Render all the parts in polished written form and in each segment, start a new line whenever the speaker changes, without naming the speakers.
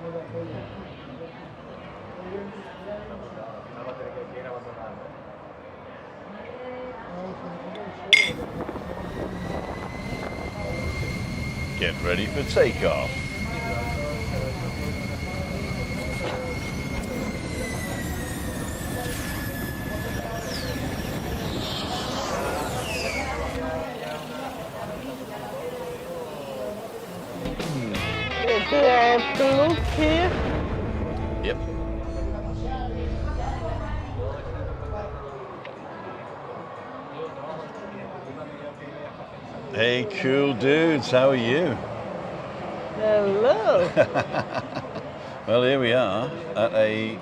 Get ready for takeoff.
Do I have to look here?
Yep. Hey, cool dudes, how are you?
Hello.
Well, here we are at I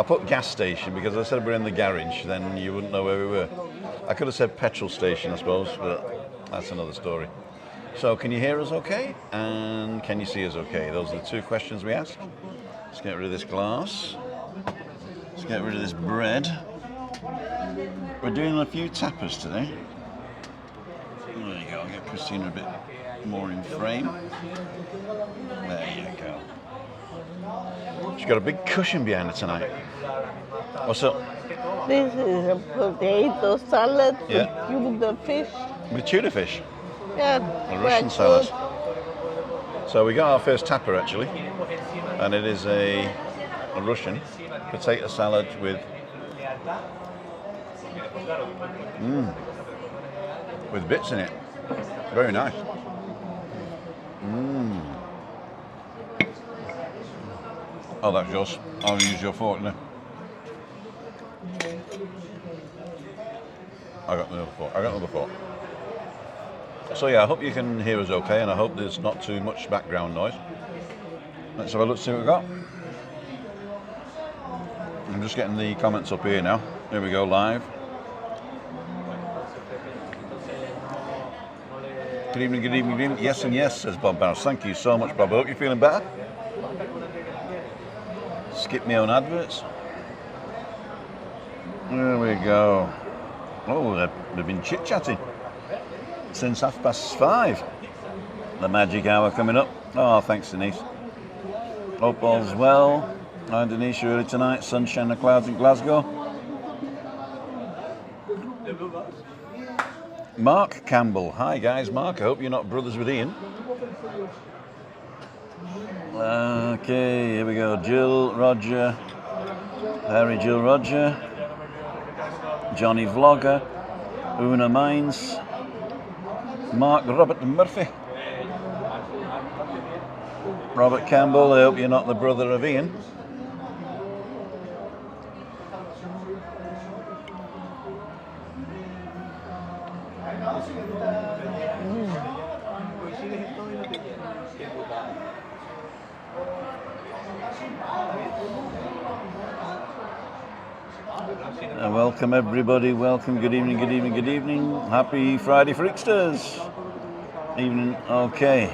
put gas station because I said we're in the garage, then you wouldn't know where we were. I could have said petrol station, I suppose, but that's another story. So, can you hear us okay? And can you see us okay? Those are the two questions we ask. Let's get rid of this glass. Let's get rid of this bread. We're doing a few tapas today. There you go, I'll get Christina a bit more in frame. There you go. She's got a big cushion behind her tonight. What's up?
This is a potato salad
Yeah.
with tuna fish.
With tuna fish.
Yeah,
A Russian salad. So we got our first tapa actually, and it is a Russian potato salad with bits in it. Very nice. Oh, that's yours. I'll use your fork now. I got another fork. So yeah, I hope you can hear us okay, and I hope there's not too much background noise. Let's have a look, see what we've got. I'm just getting the comments up here now. Here we go, live. Good evening, good evening, good evening. Yes and yes, says Bob Barrows. Thank you so much, Bob. I hope you're feeling better. Skip my own adverts. There we go. Oh, they've been chit-chatting since 5:30. The magic hour coming up. Oh, thanks, Denise. Hope all's well. Hi, Denise, early tonight. Sunshine and clouds in Glasgow. Mark Campbell. Hi, guys. Mark, I hope you're not brothers with Ian. Okay, here we go. Jill, Roger. Harry, Jill, Roger. Johnny Vlogger. Una Mines. Mark Robert Murphy. Robert Campbell, I hope you're not the brother of Ian. Welcome everybody, welcome, good evening, good evening, good evening. Happy Friday Freaksters. Evening, okay.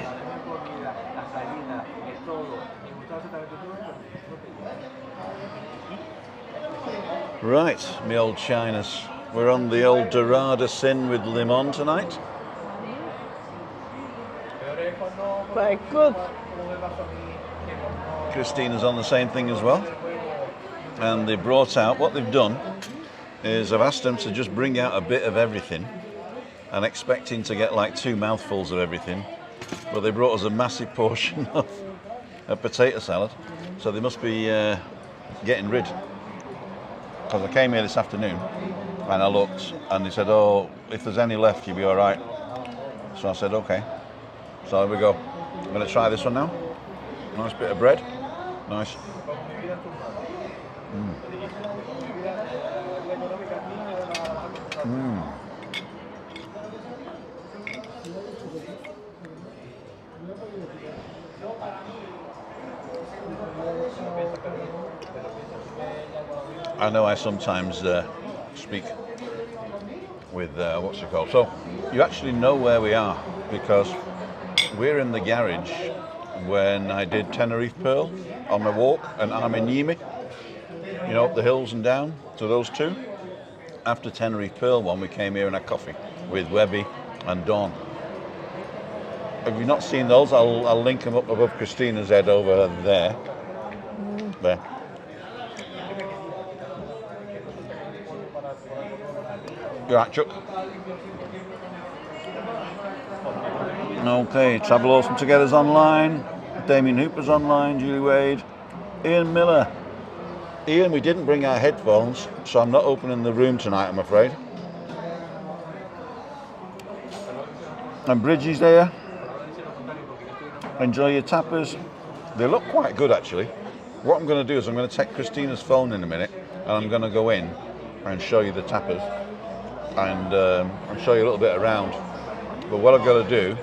Right, me old Chinas. We're on the old Dorada Sin with limon tonight.
Quite good.
Christina's on the same thing as well. And they brought out, what they've done is I've asked them to just bring out a bit of everything and expecting to get like 2 mouthfuls of everything, but they brought us a massive portion of a potato salad, so they must be getting rid. Because I came here this afternoon and I looked and they said, oh, if there's any left you'll be alright. So I said okay, so here we go. I'm going to try this one now. Nice bit of bread, nice. I know I sometimes speak with what's it called. So you actually know where we are because we're in the garage when I did Tenerife Pearl on my walk, and I'm in Yimi, you know, up the hills and down to those two. After Tenerife Pearl one, we came here and had coffee with Webby and Dawn. If you've not seen those, I'll link them up above Christina's head over there. There. You right, Chuck? Okay, LEDERHOSEN Together's online. Damien Hooper's online. Julie Wade. Ian Miller. Ian, we didn't bring our headphones, so I'm not opening the room tonight, I'm afraid. And Bridgie's there. Enjoy your tapas. They look quite good, actually. What I'm going to do is I'm going to take Christina's phone in a minute, and I'm going to go in and show you the tapas, and show you a little bit around. But what I've got to do...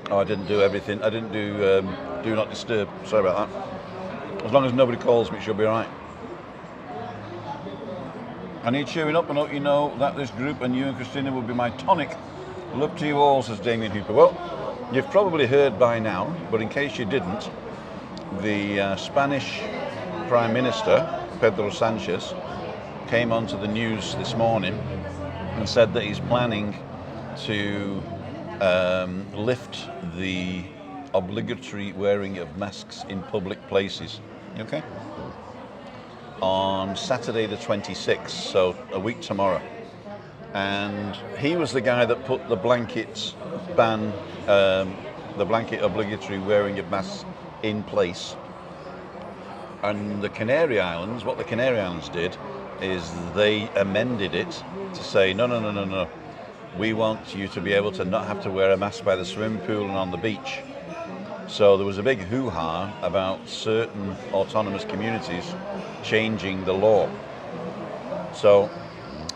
Oh, I didn't do everything. I didn't do Do Not Disturb. Sorry about that. As long as nobody calls me, it should be all right. I need cheering up and let you know that this group and you and Christina will be my tonic. Love to you all, says Damien Hooper. Well, you've probably heard by now, but in case you didn't, the Spanish Prime Minister, Pedro Sanchez, came onto the news this morning and said that he's planning to lift the obligatory wearing of masks in public places. Okay? On Saturday the 26th, so a week tomorrow. And he was the guy that put the blanket ban, the blanket obligatory wearing of masks in place. And the Canary Islands, what the Canary Islands did is they amended it to say, no. We want you to be able to not have to wear a mask by the swimming pool and on the beach. So there was a big hoo-ha about certain autonomous communities changing the law. So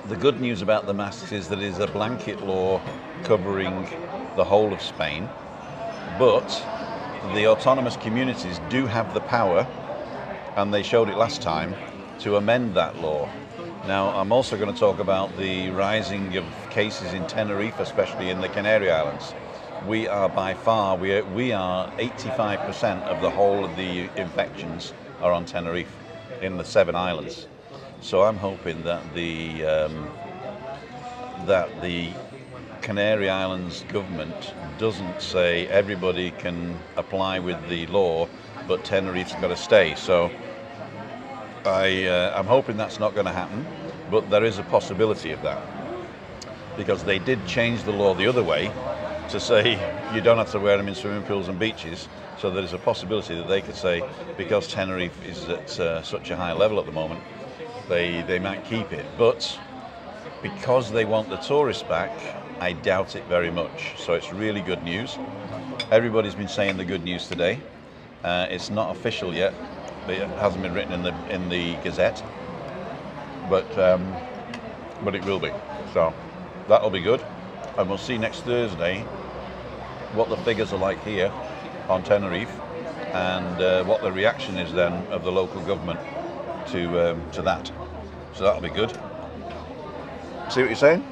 the good news about the masks is that it is a blanket law covering the whole of Spain, but the autonomous communities do have the power, and they showed it last time, to amend that law. Now, I'm also going to talk about the rising of cases in Tenerife, especially in the Canary Islands. We are by far, we are 85% of the whole of the infections are on Tenerife, in the 7 islands. So I'm hoping that the Canary Islands government doesn't say everybody can apply with the law, but Tenerife's got to stay. So I'm hoping that's not going to happen, but there is a possibility of that, because they did change the law the other way to say you don't have to wear them in swimming pools and beaches. So there is a possibility that they could say, because Tenerife is at such a high level at the moment, they might keep it. But because they want the tourists back, I doubt it very much. So it's really good news. Everybody's been saying the good news today. It's not official yet. It hasn't been written in the Gazette, but it will be. So that'll be good, and we'll see next Thursday what the figures are like here on Tenerife, and what the reaction is then of the local government to that. So that'll be good. See what you're saying?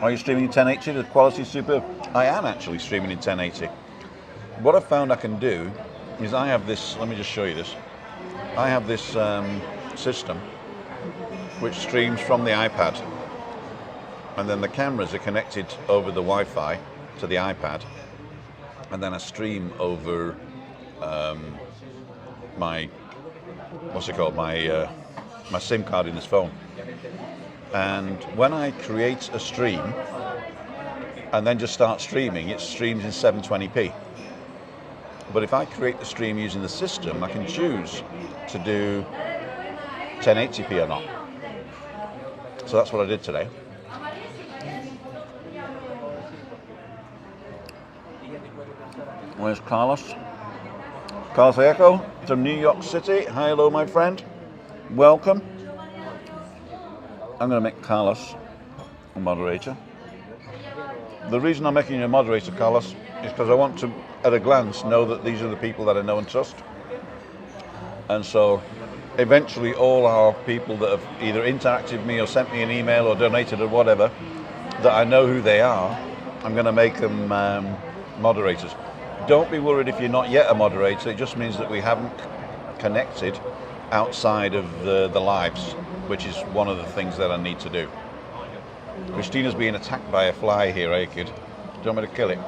Are you streaming in 1080? The quality's superb. I am actually streaming in 1080. What I've found I can do is I have this, let me just show you this. I have this system which streams from the iPad, and then the cameras are connected over the Wi-Fi to the iPad, and then I stream over my SIM card in this phone. And when I create a stream and then just start streaming, it streams in 720p. But if I create the stream using the system, I can choose to do 1080p or not. So that's what I did today. Where's Carlos? Carlos Echo from New York City. Hi, hello, my friend. Welcome. I'm going to make Carlos a moderator. The reason I'm making you a moderator, Carlos, is because I want to, at a glance, know that these are the people that I know and trust. And so eventually all our people that have either interacted with me or sent me an email or donated or whatever, that I know who they are, I'm going to make them moderators. Don't be worried if you're not yet a moderator. It just means that we haven't connected outside of the lives, which is one of the things that I need to do. Christina's being attacked by a fly here, eh, kid? Do you want me to kill it?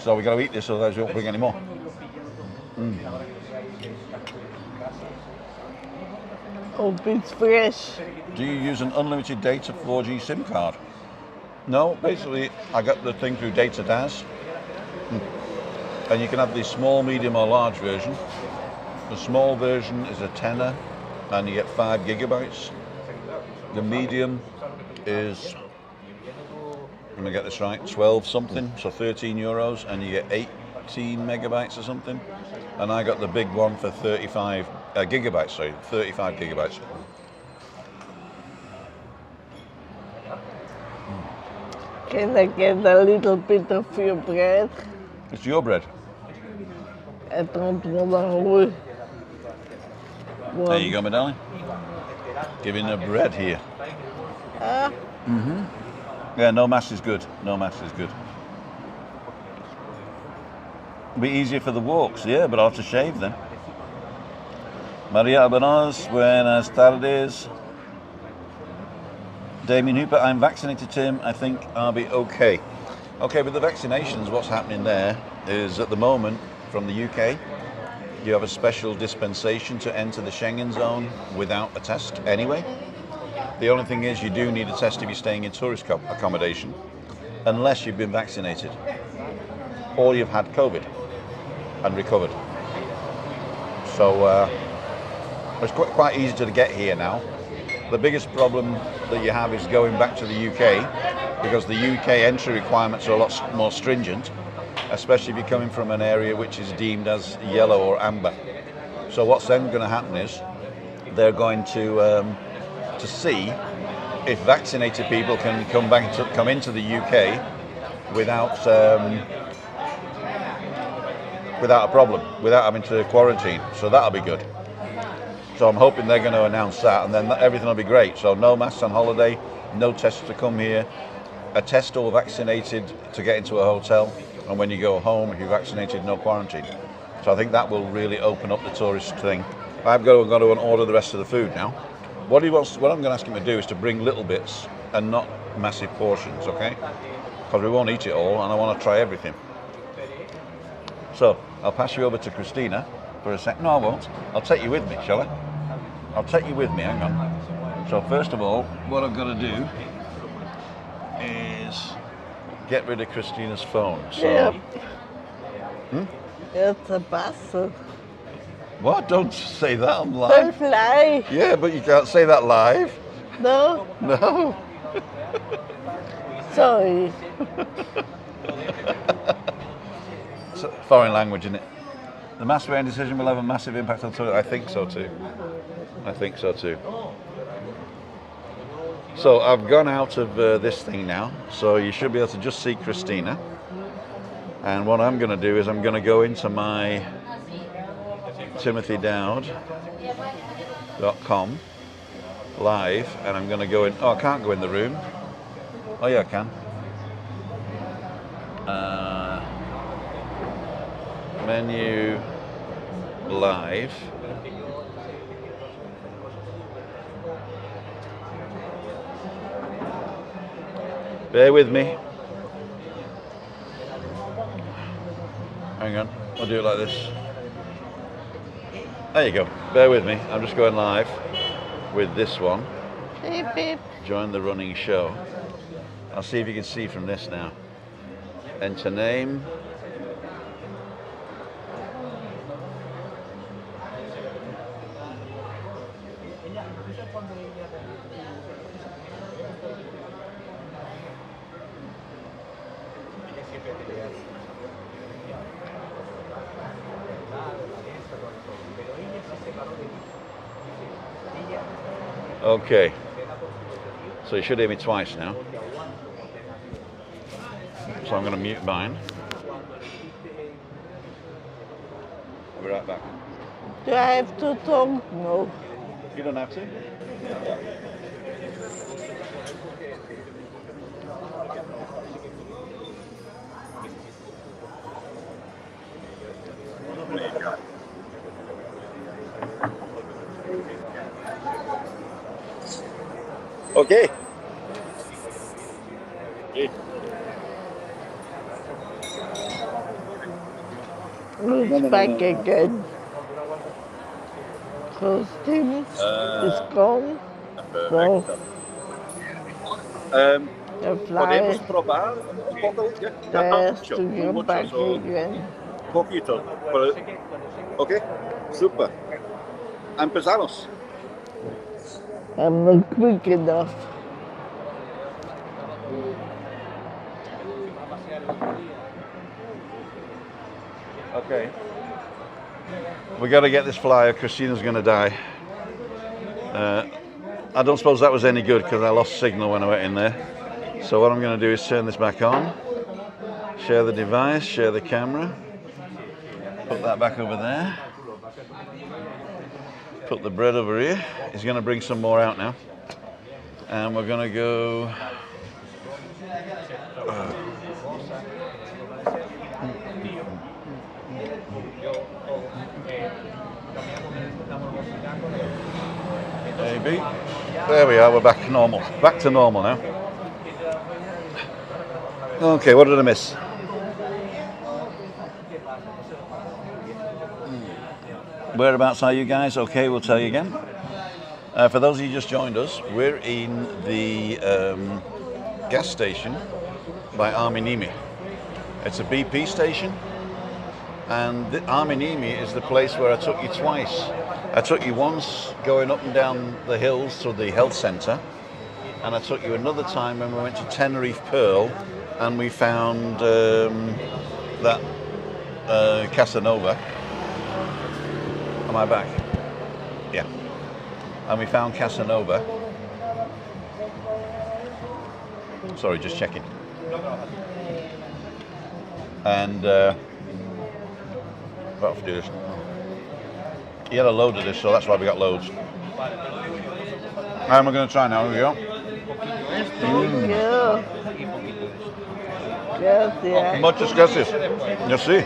So we got to eat this, otherwise we won't bring any more.
Hope it's fresh.
Do you use an unlimited data 4G SIM card? No, basically I got the thing through DataDaz. And you can have the small, medium or large version. The small version is a tenner and you get 5 gigabytes. The medium is, let me get this right, 12 something, so 13 euros, and you get 18 megabytes or something. And I got the big one for 35 gigabytes, sorry, 35 gigabytes.
Can I get a little bit of your bread?
It's your bread.
I don't want a whole one.
There you go, my darling. Giving her bread here.
Ah,
Yeah, no mass is good. No mass is good. Be easier for the walks, yeah, but I'll have to shave then. Maria Abanaz, buenas tardes. Damien Hooper, I'm vaccinated, Tim. I think I'll be okay. Okay, with the vaccinations, what's happening there is at the moment, from the UK, you have a special dispensation to enter the Schengen zone without a test anyway. The only thing is you do need a test if you're staying in tourist accommodation, unless you've been vaccinated or you've had COVID and recovered. So it's quite easy to get here now. The biggest problem that you have is going back to the UK, because the UK entry requirements are a lot more stringent, especially if you're coming from an area which is deemed as yellow or amber. So what's then going to happen is they're going to see if vaccinated people can come into the UK without a problem, without having to quarantine. So that'll be good. So I'm hoping they're going to announce that, and then everything will be great. So no masks on holiday, no tests to come here, a test or vaccinated to get into a hotel, and when you go home, if you're vaccinated, no quarantine. So I think that will really open up the tourist thing. I've got to go and order the rest of the food now. What I'm going to ask him to do is to bring little bits and not massive portions, okay? Because we won't eat it all, and I want to try everything. So I'll pass you over to Christina for a sec. No, I won't. I'll take you with me, shall I? I'll take you with me, hang on. So first of all, what I've got to do is get rid of Christina's phone. So,
yep. It's a bastard.
What? Don't say that on
The
live.
fly.
Yeah, but you can't say that live.
No,
No.
sorry.
It's a foreign language, isn't it? The mass wearing decision will have a massive impact on tourism. I think so too. I think so too. So I've gone out of this thing now, so you should be able to just see Christina. And what I'm going to do is I'm going to go into my timothydowd.com live, and I'm going to go in. Oh, I can't go in the room. Oh yeah, I can. Menu live. Bear with me. Hang on, I'll do it like this. There you go. Bear with me. I'm just going live with this one.
Beep, beep.
Join the running show. I'll see if you can see from this now. Enter name. Okay, so you should hear me twice now. So I'm going to mute mine. I'll be right back.
Do I have to talk? No.
You don't have to.
Okay.
It's back again. Costume is gone. So the
Podemos
fly
probar un poco, ya, ya no
has
mucho,
to
no
come
mucho,
back
so
again.
poquito. Pero, ok, super. Empezamos.
I'm not quick enough.
Okay. We got to get this flyer. Christina's going to die. I don't suppose that was any good because I lost signal when I went in there. So what I'm going to do is turn this back on, share the device, share the camera, put that back over there, put the bread over here. He's going to bring some more out now. And we're going to go... Maybe. There we are, we're back normal. Back to normal now. Okay, what did I miss? Whereabouts are you guys? Okay, we'll tell you again. For those of you who just joined us, we're in the gas station by Arminimi. It's a BP station, and Arminimi is the place where I took you twice. I took you once going up and down the hills to the health centre, and I took you another time when we went to Tenerife Pearl and we found that Casanova. Am I back? Yeah. And we found Casanova. Sorry, just checking. And what have to do this? He had a load of this, so that's why we got loads. And we're going to try now. Here we go.
Gracias.
Muchas gracias. Yo sí.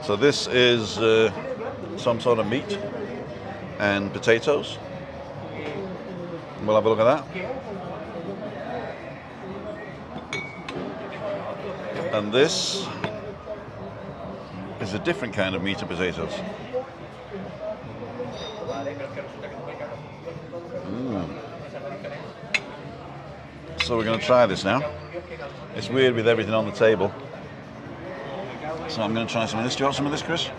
So this is some sort of meat and potatoes. We'll have a look at that. And this is a different kind of meat and potatoes. So we're going to try this now. It's weird with everything on the table. So I'm going to try some of this. Do you want some of this, Chris?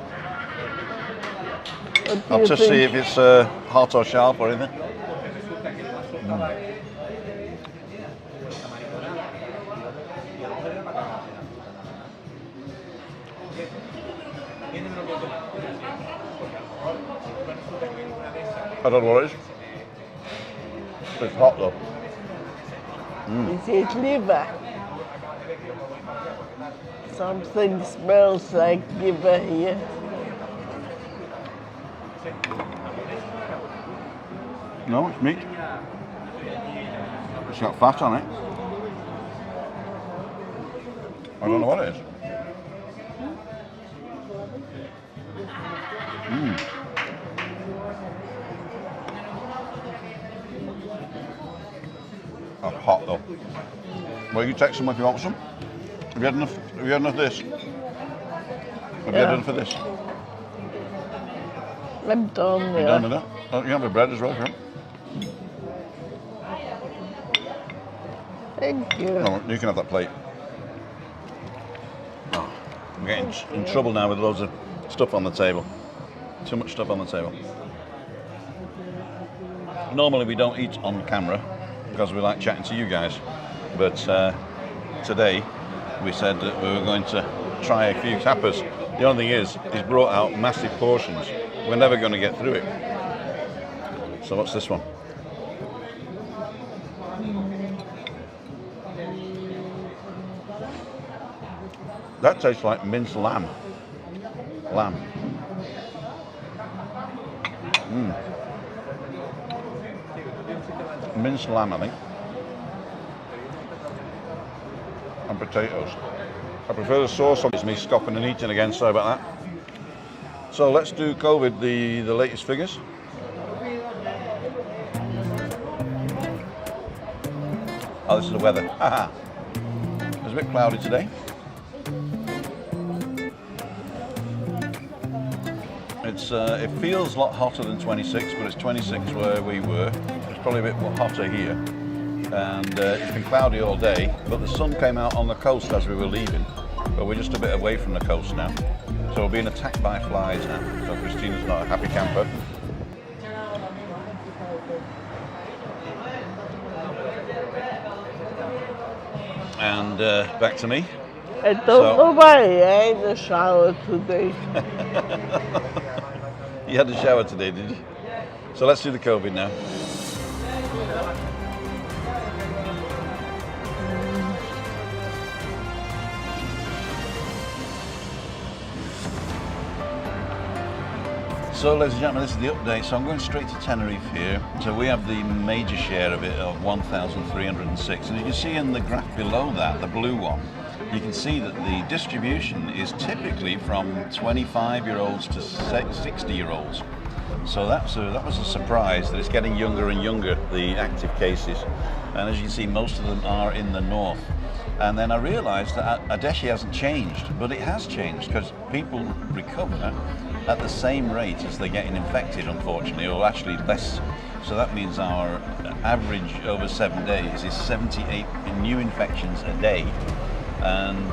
I'll just see if it's hot or sharp or anything. I don't know what it is. It's hot though.
Is it liver? Something smells like liver here.
No, it's meat. It's got fat on it. I don't know what it is. Oh, hot though. Well, you take some if you want some. Have you had enough? Have you had enough of this? Have you had enough of this?
I'm done
You
there.
done with that? Oh, you have the bread as well, right?
Thank you.
No, you can have that plate. Oh, I'm getting in trouble now with loads of stuff on the table. Too much stuff on the table. Normally we don't eat on camera because we like chatting to you guys, but today we said that we were going to try a few tapas. The only thing is, he's brought out massive portions. We're never going to get through it. So what's this one? That tastes like minced lamb. Lamb. Minced lamb, I think. And potatoes. I prefer the sauce on. It's me scoffing and eating again, sorry about that. So let's do COVID, the latest figures. Oh, this is the weather. Haha. It's a bit cloudy today. It feels a lot hotter than 26, but it's 26 where we were. It's probably a bit hotter here. And it's been cloudy all day, but the sun came out on the coast as we were leaving. But we're just a bit away from the coast now. So we're being attacked by flies now. So Christina's not a happy camper. And back to me.
I don't know why I had a shower today.
You had a shower today, did you? So let's do the COVID now. So ladies and gentlemen, this is the update. So I'm going straight to Tenerife here. So we have the major share of it of 1,306. And you can see in the graph below that, the blue one, you can see that the distribution is typically from 25-year-olds to 60-year-olds. So that was a surprise that it's getting younger and younger, the active cases. And as you can see, most of them are in the north. And then I realized that Adeshi hasn't changed, but it has changed because people recover at the same rate as they're getting infected, unfortunately, or actually less. So that means our average over 7 days is 78 new infections a day. And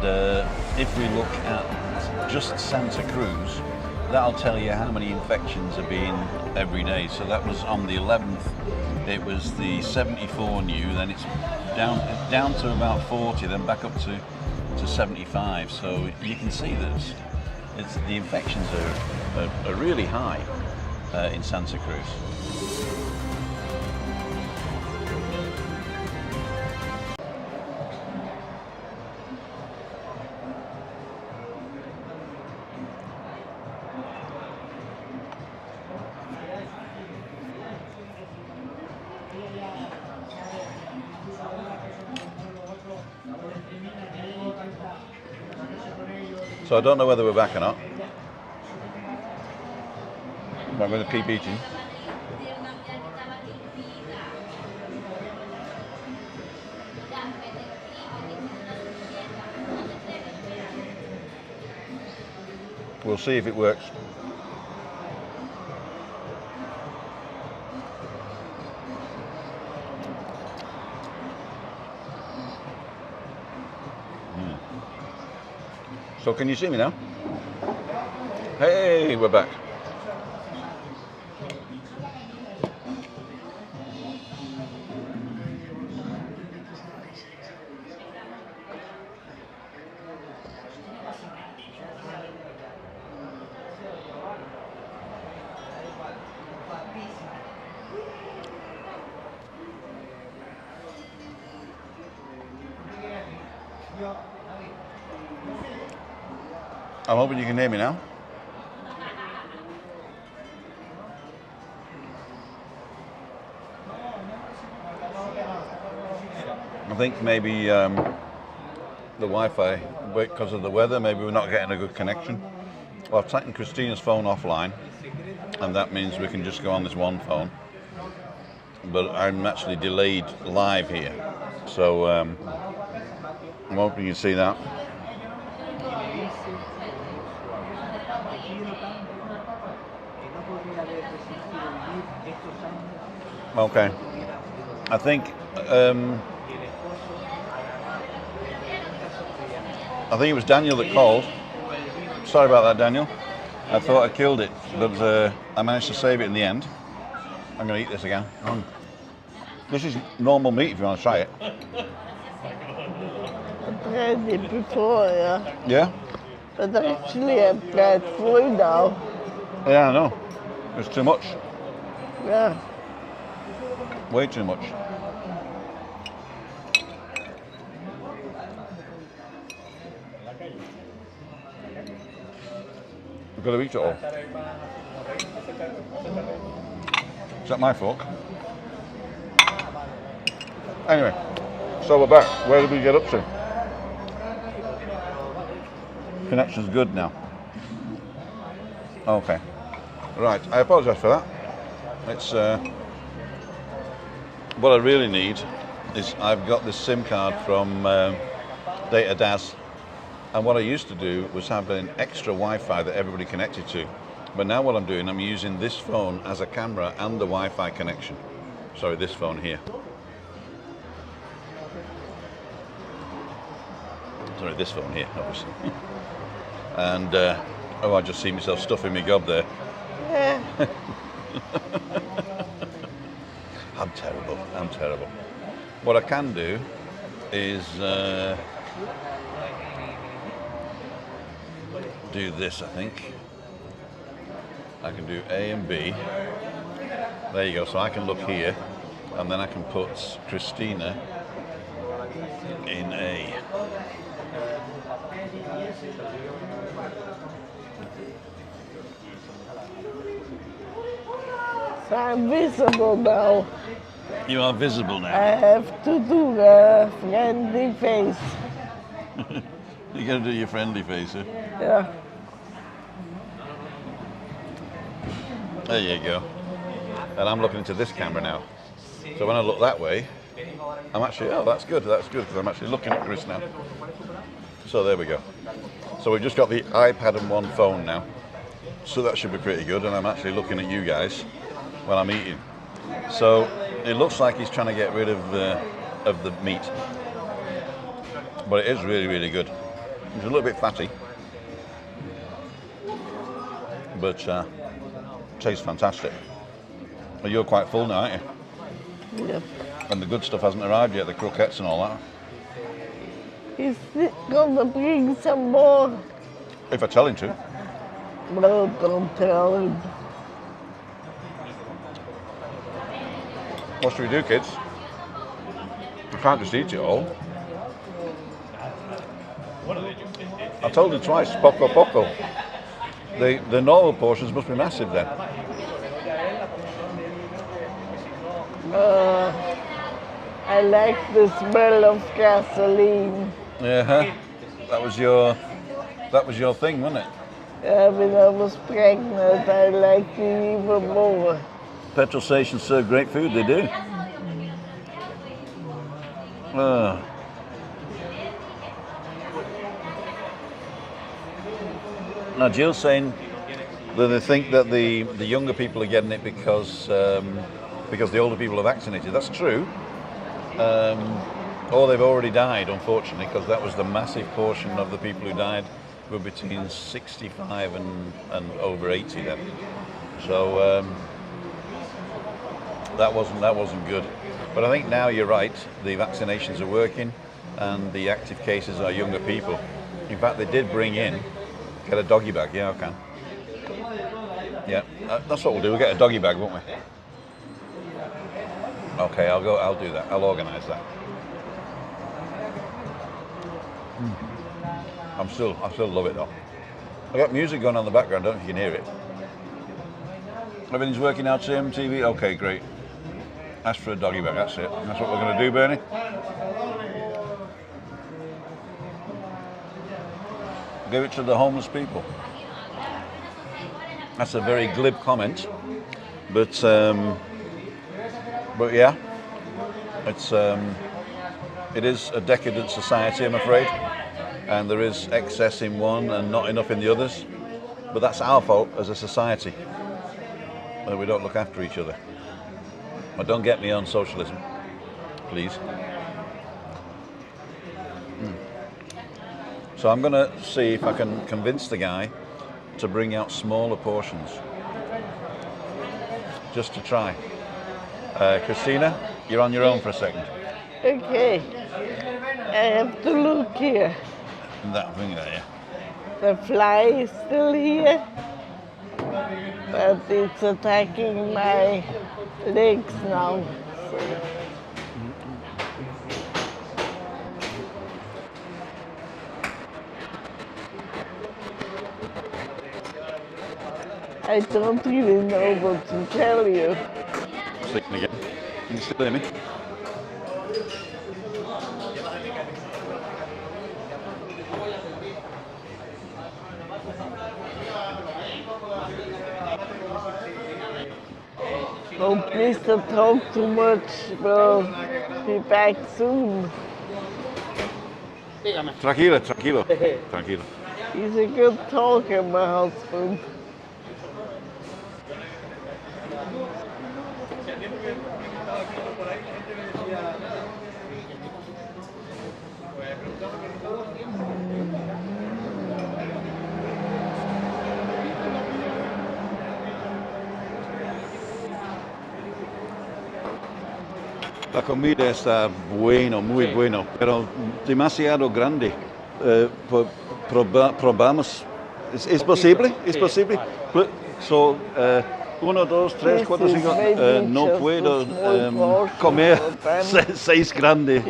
if we look at just Santa Cruz, that'll tell you how many infections are being every day. So that was on the 11th, it was the 74 new, then it's down to about 40, then back up to 75. So you can see that the infections are really high in Santa Cruz. So I don't know whether we're back or not. But I'm going to keep eating. We'll see if it works. So can you see me now? Hey, we're back. I'm hoping you can hear me now. I think maybe the Wi-Fi, because of the weather, maybe we're not getting a good connection. Well, I've taken Christina's phone offline, and that means we can just go on this one phone. But I'm actually delayed live here, so I'm hoping you can see that. Okay, I think it was Daniel that called. Sorry about that, Daniel. I thought I killed it, but I managed to save it in the end. I'm going to eat this again. This is normal meat if you want to try it.
I tried it before, yeah.
Yeah?
But actually I'm quite full now.
Yeah, I know. It's too much.
Yeah.
Way too much. We've got to eat it all. Is that my fork? Anyway, so we're back. Where did we get up to? Connection's good now. Okay. Right, I apologise for that. It's what I really need is I've got this SIM card from TAPAS, and what I used to do was have an extra Wi-Fi that everybody connected to. But now what I'm doing, I'm using this phone as a camera and the Wi-Fi connection. Sorry, this phone here. Sorry, this phone here, obviously. And, oh, I just see myself stuffing my gob there.
Yeah.
I'm terrible. What I can do is do this, I think. I can do A and B. There you go, so I can look here, and then I can put Christina in A.
So I'm visible now.
You are visible now.
I have to do the friendly face.
You gotta do your friendly face, huh?
Yeah.
There you go. And I'm looking into this camera now. So when I look that way, I'm actually, oh, that's good, because I'm actually looking at Chris now. So there we go. So we've just got the iPad and one phone now. So that should be pretty good, and I'm actually looking at you guys while I'm eating. So it looks like he's trying to get rid of the meat. But it is really, really good. It's a little bit fatty. But tastes fantastic. Well, you're quite full now, aren't you?
Yep.
And the good stuff hasn't arrived yet, the croquettes and all that.
He's gonna bring some more.
If I tell him to.
No, don't tell him.
What should we do, kids? I can't just eat it all. I told him twice, poco poco. The normal portions must be massive then.
I like the smell of gasoline.
Yeah, that was your thing, wasn't it?
Yeah, when I was pregnant, I liked it even more.
Petrol stations serve great food, they do. Now Jill's saying that they think that the younger people are getting it because the older people are vaccinated. That's true. Or they've already died, unfortunately, because that was the massive portion of the people who died were between 65 and over 80 then. So that wasn't good. But I think now you're right, the vaccinations are working and the active cases are younger people. In fact, they did bring in, get a doggy bag, yeah, I can. Yeah, that's what we'll do, we'll get a doggy bag, won't we? Okay, I'll do that, I'll organise that. I still love it though. I got music going on in the background, I don't know if you can hear it. Everything's working out, Tim, TV? Okay, great. Ask for a doggy bag, that's it. That's what we're going to do, Bernie. Give it to the homeless people. That's a very glib comment, but yeah, it is a decadent society, I'm afraid, and there is excess in one and not enough in the others. But that's our fault as a society, that we don't look after each other. But don't get me on socialism, please. So I'm going to see if I can convince the guy to bring out smaller portions, just to try. Christina, you're on your own for a second.
Okay, I have to look here.
That thing there, yeah.
The fly is still here, but it's attacking my legs now. So. I don't really know what to tell you.
Sleeping again. Can you still hear me?
So please don't talk too much. We'll be back soon.
Tranquilo, tranquilo, tranquilo.
He's a good talker, my husband.
La comida está bueno, muy bueno, pero demasiado grande. Probamos. ¿Es posible? ¿Es posible? So, 1, 2, 3, 4, 5. No puedo comer 6 grandes.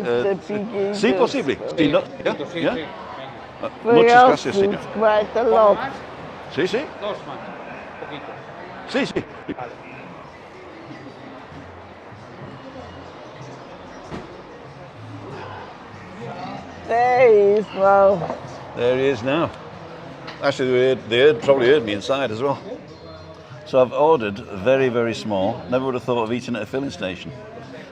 Sí, posible. Sí, no, yeah. Muchas gracias, señor.
It's quite a lot.
Sí, sí. Sí, sí.
There he is now.
There he is now. Actually, they probably heard me inside as well. So I've ordered very, very small. Never would have thought of eating at a filling station.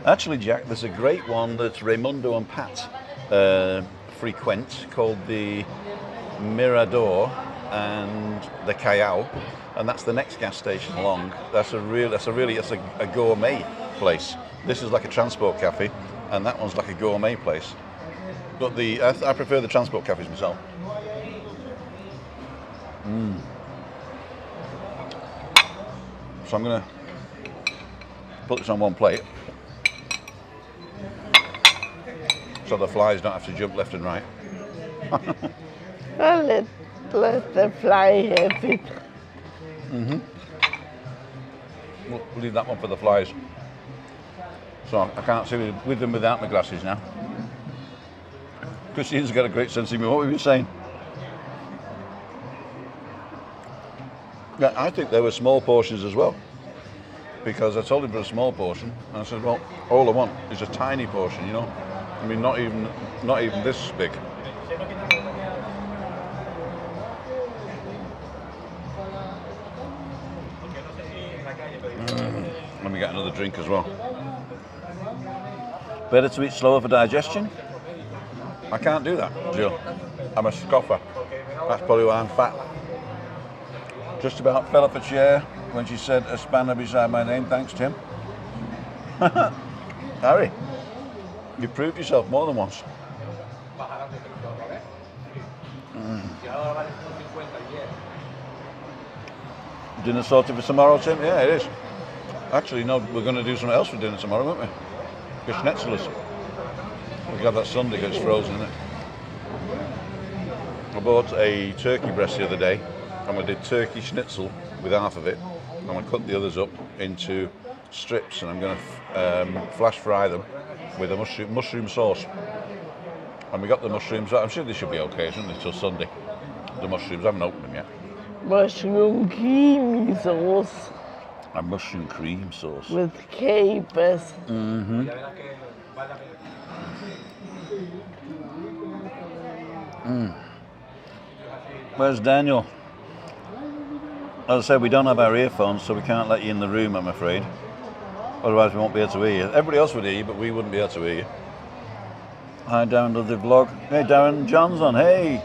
Actually, Jack, there's a great one that Raimundo and Pat frequent called the Mirador and the Callao, and that's the next gas station along. That's a gourmet place. This is like a transport cafe, and that one's like a gourmet place. But I prefer the transport cafes myself. So I'm going to put this on one plate so the flies don't have to jump left and right.
Well, let the fly have it.
We'll leave that one for the flies. So I can't see with them without my glasses now. Christine's got a great sense of humour. What were you saying? Yeah, I think they were small portions as well, because I told him for a small portion, and I said, well, all I want is a tiny portion, you know. I mean, not even this big. Let me get another drink as well. Better to eat slower for digestion? I can't do that, Jill. I'm a scoffer. That's probably why I'm fat. Just about fell off a chair when she said a spanner beside my name. Thanks, Tim. Harry, you proved yourself more than once. Dinner sorted for tomorrow, Tim? Yeah, it is. Actually, no, we're going to do something else for dinner tomorrow, aren't we? The Schnitzels. We got that Sunday because it's frozen, isn't it? I bought a turkey breast the other day, and I did turkey schnitzel with half of it, and I cut the others up into strips, and I'm going to flash fry them with a mushroom sauce. And we got the mushrooms. I'm sure they should be okay, shouldn't they, till Sunday? The mushrooms, I haven't opened them yet.
Mushroom creamy sauce.
A mushroom cream sauce.
With capers.
Where's Daniel? As I said, we don't have our earphones, so we can't let you in the room, I'm afraid. Otherwise we won't be able to hear you. Everybody else would hear you, but we wouldn't be able to hear you. Hi, Darren does the vlog. Hey, Darren, John's on. Hey,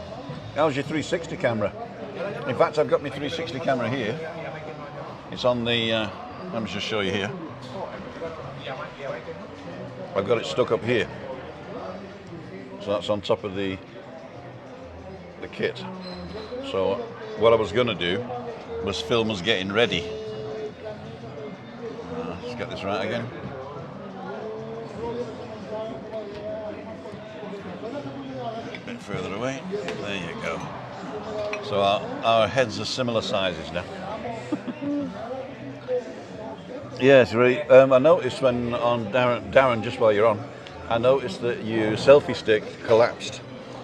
how's your 360 camera? In fact, I've got my 360 camera here. It's on the, let me just show you here. I've got it stuck up here. So that's on top of the kit. So what I was going to do was film us getting ready. Let's get this right again. A bit further away. There you go. So our heads are similar sizes now. Yes, really. I noticed when on Darren, just while you're on, I noticed that your selfie stick collapsed.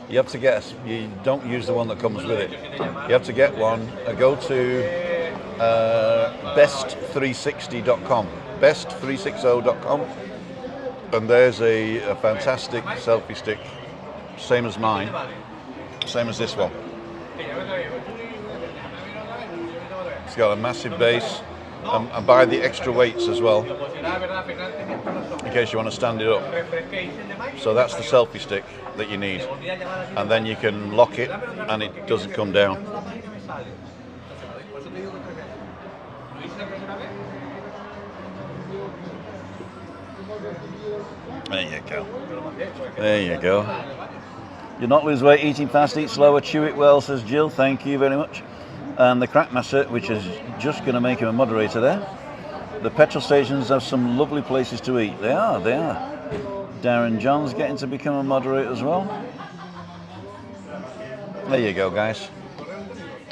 You have to get, you don't use the one that comes with it. You have to get one. Go to best360.com, best360.com, and there's a fantastic selfie stick, same as mine, same as this one. It's got a massive base, and buy the extra weights as well, in case you want to stand it up. So that's the selfie stick that you need, and then you can lock it and it doesn't come down. There you go. There you go. You not lose weight eating fast, eat slower, chew it well, says Jill. Thank you very much. And the Crackmaster, which is just going to make him a moderator there. The petrol stations have some lovely places to eat. They are. Darren John's getting to become a moderator as well. There you go, guys.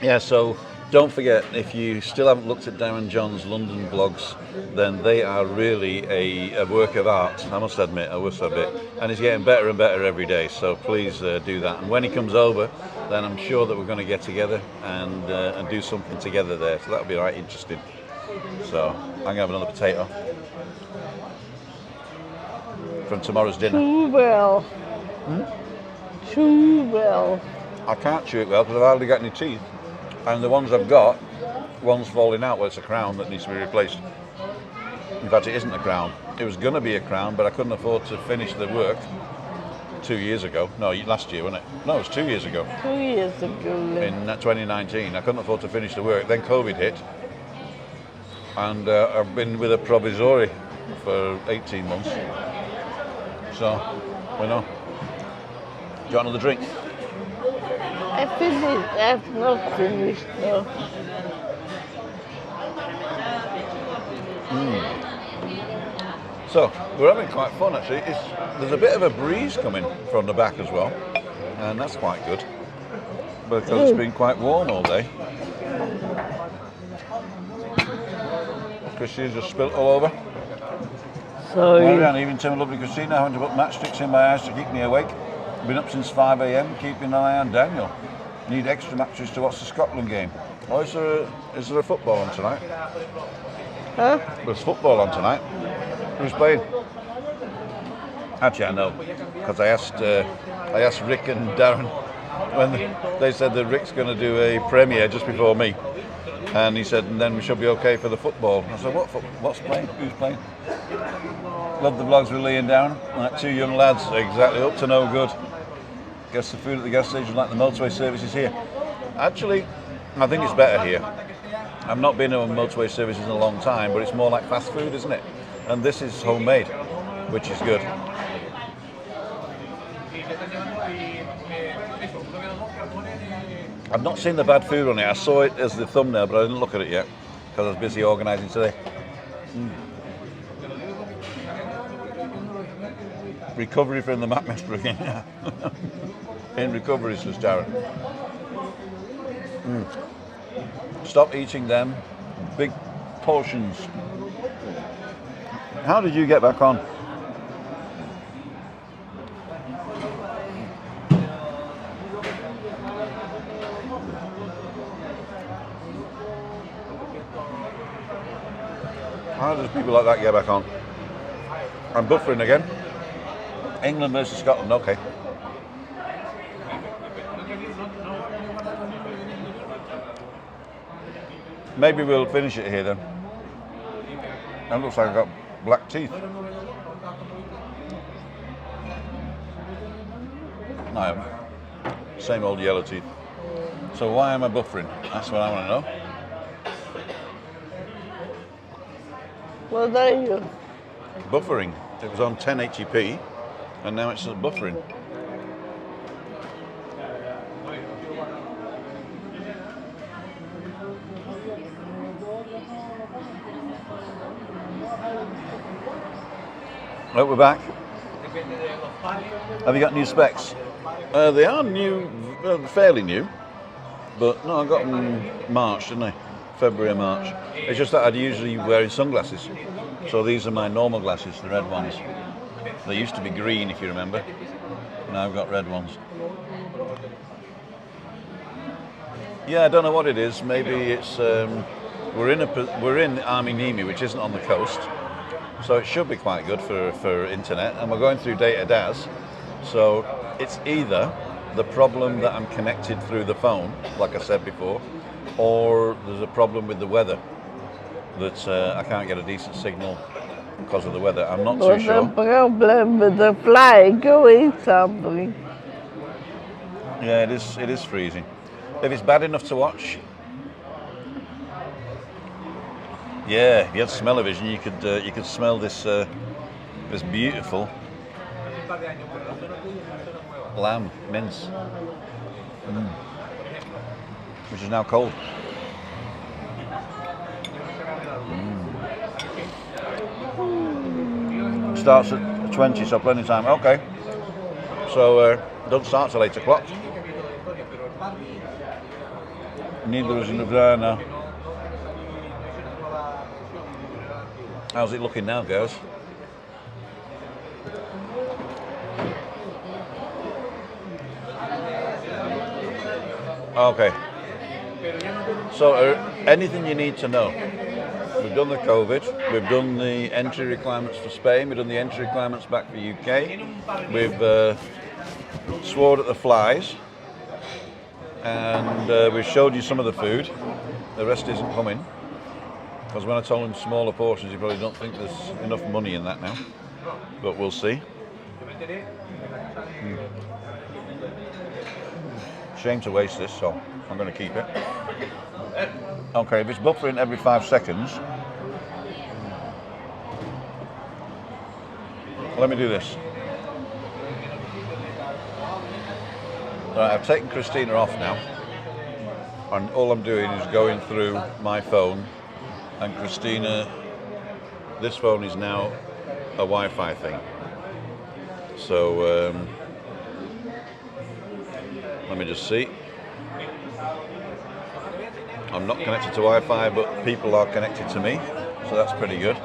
Yeah, so don't forget, if you still haven't looked at Darren John's London vlogs, then they are really a work of art, I must admit, and it's getting better and better every day, so please do that. And when he comes over, then I'm sure that we're going to get together and do something together there, so that'll be right interesting. So I'm going to have another potato from tomorrow's dinner.
Too well. Too well.
I can't chew it well because I've hardly got any teeth. And the ones I've got, one's falling out. Well, it's a crown that needs to be replaced. In fact, it isn't a crown. It was going to be a crown, but I couldn't afford to finish the work 2 years ago. No, last year, wasn't it? No, it was 2 years ago.
2 years ago.
In 2019. I couldn't afford to finish the work. Then COVID hit. And I've been with a provisory for 18 months. So, we know. Do you want another drink?
I finished. I've not finished, no.
So, we're having quite fun actually. There's a bit of a breeze coming from the back as well, and that's quite good because it's been quite warm all day. Christina's just spilt all over.
Sorry.
And even to my lovely Christina having to put matchsticks in my eyes to keep me awake. Been up since 5 a.m. keeping an eye on Daniel. Need extra matches to watch the Scotland game. Oh, is there a football on tonight?
Huh?
There's football on tonight. Who's playing? Actually, I know, because I asked Rick and Darren when they said that Rick's going to do a premiere just before me, and he said, and then we should be okay for the football. I said, what's playing? Who's playing? Love the vlogs with Lee and Darren, like two young lads, exactly up to no good. Guess the food at the gas station like the motorway services here. Actually, I think it's better here. I've not been to a motorway services in a long time, but it's more like fast food, isn't it? And this is homemade, which is good. I've not seen the bad food on it. I saw it as the thumbnail, but I didn't look at it yet because I was busy organising today. Recovery from the McMaster again. In recovery, says Darren. Stop eating them big portions. How did you get back on? How does people like that get back on? I'm buffering again. England versus Scotland, okay. Maybe we'll finish it here then. That looks like I've got black teeth. No, I haven't. Same old yellow teeth. So why am I buffering? That's what I want to know.
What are you?
Buffering. It was on 1080p and now it's just buffering. Right, we're back. Have you got new specs? They are new, fairly new, but no, I got them in March, didn't I? February, March. It's just that I'd usually wearing sunglasses. So these are my normal glasses, the red ones. They used to be green, if you remember. Now I've got red ones. Yeah, I don't know what it is. Maybe it's we're in Army Nimi, which isn't on the coast, so it should be quite good for internet. And we're going through data DAS, so it's either the problem that I'm connected through the phone, like I said before, or there's a problem with the weather. that I can't get a decent signal because of the weather. I'm not too
What's the
sure.
problem with the fly? Go eat something.
Yeah, it is freezing. If it's bad enough to watch, yeah, if you had smell-o-vision, you could smell this this beautiful lamb mince, which is now cold. Starts at 20, so plenty of time. Okay, so don't start till 8 o'clock. Neither is in the now. How's it looking now, guys? Okay. So, anything you need to know? We've done the COVID. We've done the entry requirements for Spain. We've done the entry requirements back for UK. We've sworn at the flies, and we've showed you some of the food. The rest isn't coming. Because when I told him smaller portions, you probably don't think there's enough money in that now. But we'll see. Shame to waste this, so I'm going to keep it. Okay, if it's buffering every 5 seconds, let me do this. Right, I've taken Christina off now, and all I'm doing is going through my phone. And Christina, this phone is now a Wi-Fi thing. So let me just see. I'm not connected to Wi-Fi, but people are connected to me, so that's pretty good.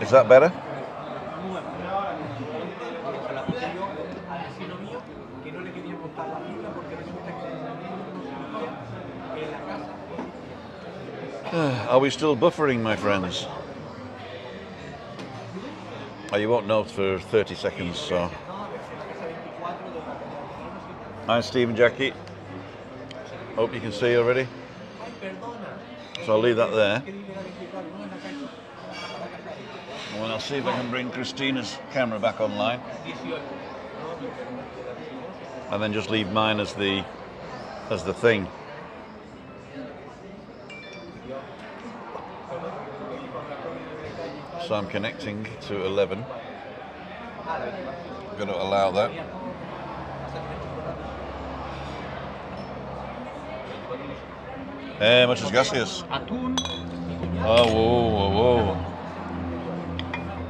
Is that better? Are we still buffering, my friends? Oh, you won't know for 30 seconds, so. Hi, Steve and Jackie. Hope you can see already. So I'll leave that there. And I'll see if I can bring Christina's camera back online. And then just leave mine as the thing. So I'm connecting to 11. I'm going to allow that. Muchas gracias. Oh, whoa, whoa, whoa.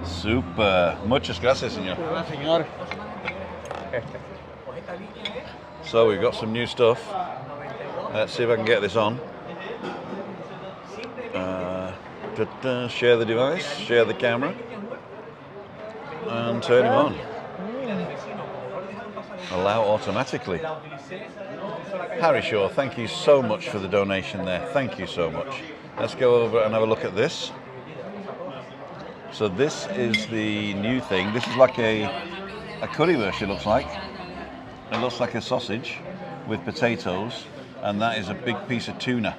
Super. Muchas gracias, señor. So we've got some new stuff. Let's see if I can get this on. Share the device, share the camera, and turn him on. Allow automatically. Harry Shaw, thank you so much for the donation there. Thank you so much. Let's go over and have a look at this. So this is the new thing. This is like a currywurst, it looks like. It looks like a sausage with potatoes, and that is a big piece of tuna.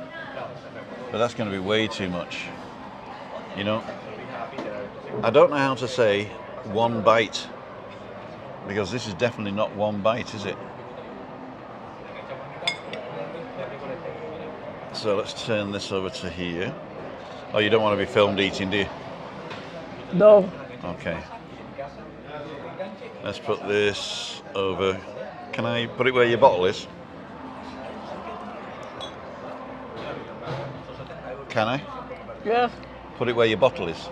But that's going to be way too much. You know, I don't know how to say one bite, because this is definitely not one bite, is it? So let's turn this over to here. Oh, you don't want to be filmed eating, do you?
No.
Okay. Let's put this over. Can I put it where your bottle is? Can I?
Yes.
Put it where your bottle is.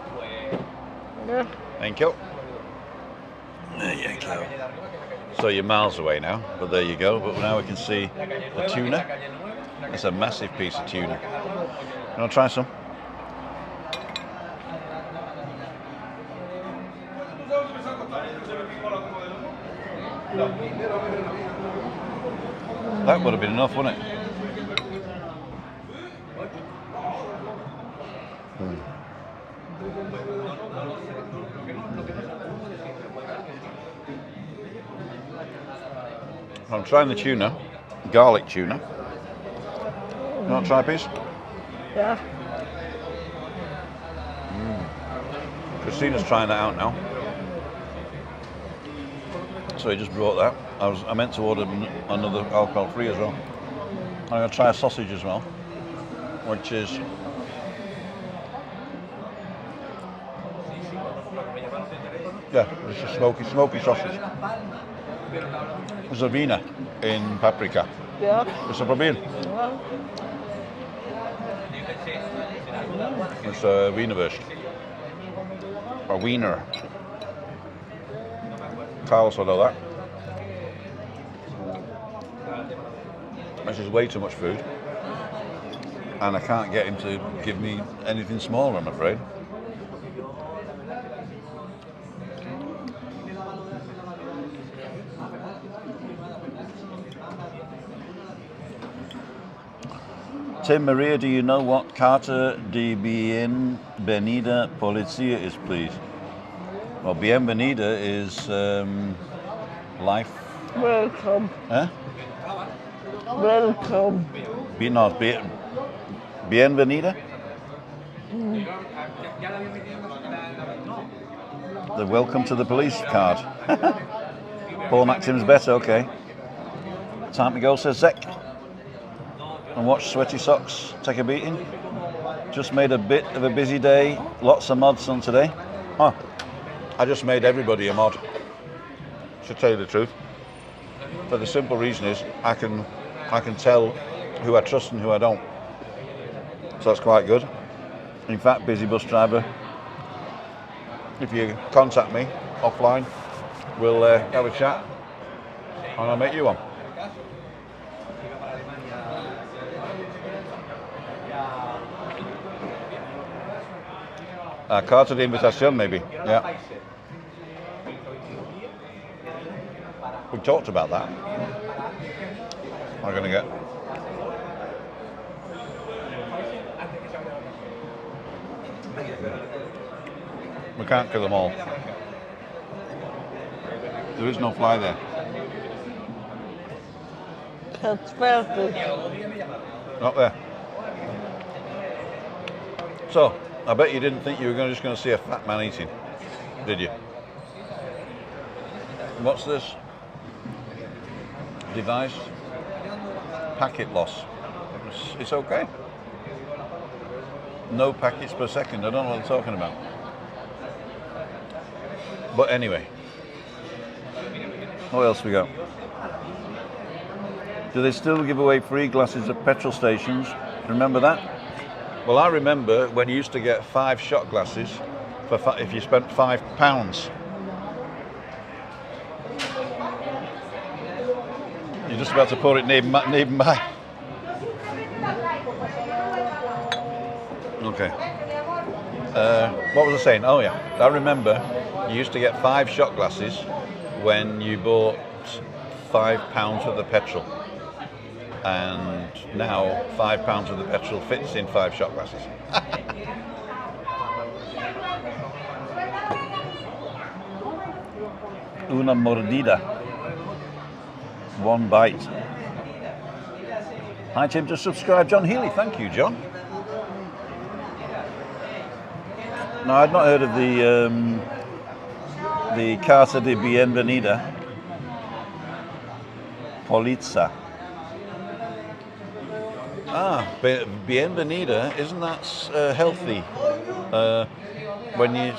Yes.
Thank you. There you go. So you're miles away now, but there you go. But now we can see the tuna. It's a massive piece of tuna. You want to try some? That would have been enough, wouldn't it? I'm trying the tuna, garlic tuna. You want to try a piece?
Yeah.
Christina's trying that out now. So he just brought that. I meant to order another alcohol-free as well. I'm going to try a sausage as well, which is it's a smoky sausage. Zavina in paprika.
Ja.
Is het proberen?
Ja.
It's a Wienerwurst. A wiener. Carlos will know that. This is way too much food. And I can't get him to give me anything smaller, I'm afraid. Tim Maria, do you know what Carta de Bienvenida Policía is, please? Well, Bienvenida is life.
Welcome.
Huh?
Welcome.
Bienvenida? The welcome to the police card. Paul Maxim's better, okay. Time to go, says Zek. And watch Sweaty Socks take a beating. Just made a bit of a busy day. Lots of mods on today. Oh, I just made everybody a mod. To tell you the truth. But the simple reason is I can tell who I trust and who I don't. So that's quite good. In fact, busy bus driver, if you contact me offline, we'll have a chat and I'll make you one. Carta de Invitación, maybe. Yeah. We talked about that. We're going to get. We can't kill them all. There is no fly there.
That's perfect.
Not there. So, I bet you didn't think you were just going to see a fat man eating, did you? What's this? Device packet loss. It's okay. No packets per second. I don't know what they're talking about. But anyway, what else we got? Do they still give away free glasses at petrol stations? Remember that? Well, I remember when you used to get 5 shot glasses for if you spent £5. You're just about to pour it nearby. Okay. What was I saying? Oh yeah, I remember you used to get 5 shot glasses when you bought £5 worth of petrol. And now £5 of the petrol fits in 5 shot glasses. Una mordida. 1 bite. Hi Tim, just subscribe John Healy. Thank you, John. No, I'd not heard of the Carta de Bienvenida Polizia. Ah, Bienvenida, isn't that healthy? When you,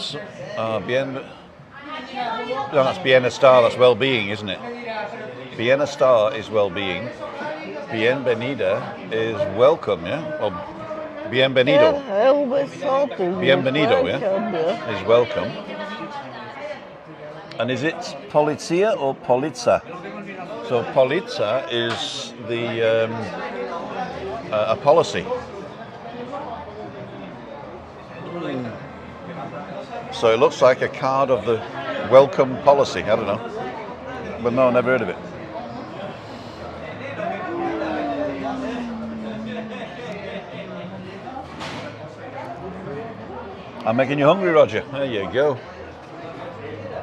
no, that's Bienestar, that's well-being, isn't it? Bienestar is well-being. Bienvenida is welcome, yeah? Or bienvenido.
I always thought it was
Bienvenido,
welcome,
yeah? Is welcome. And is it polizia or polizza? So polizza is the a policy. So it looks like a card of the welcome policy. I don't know, but no, never heard of it. I'm making you hungry, Roger. There you go.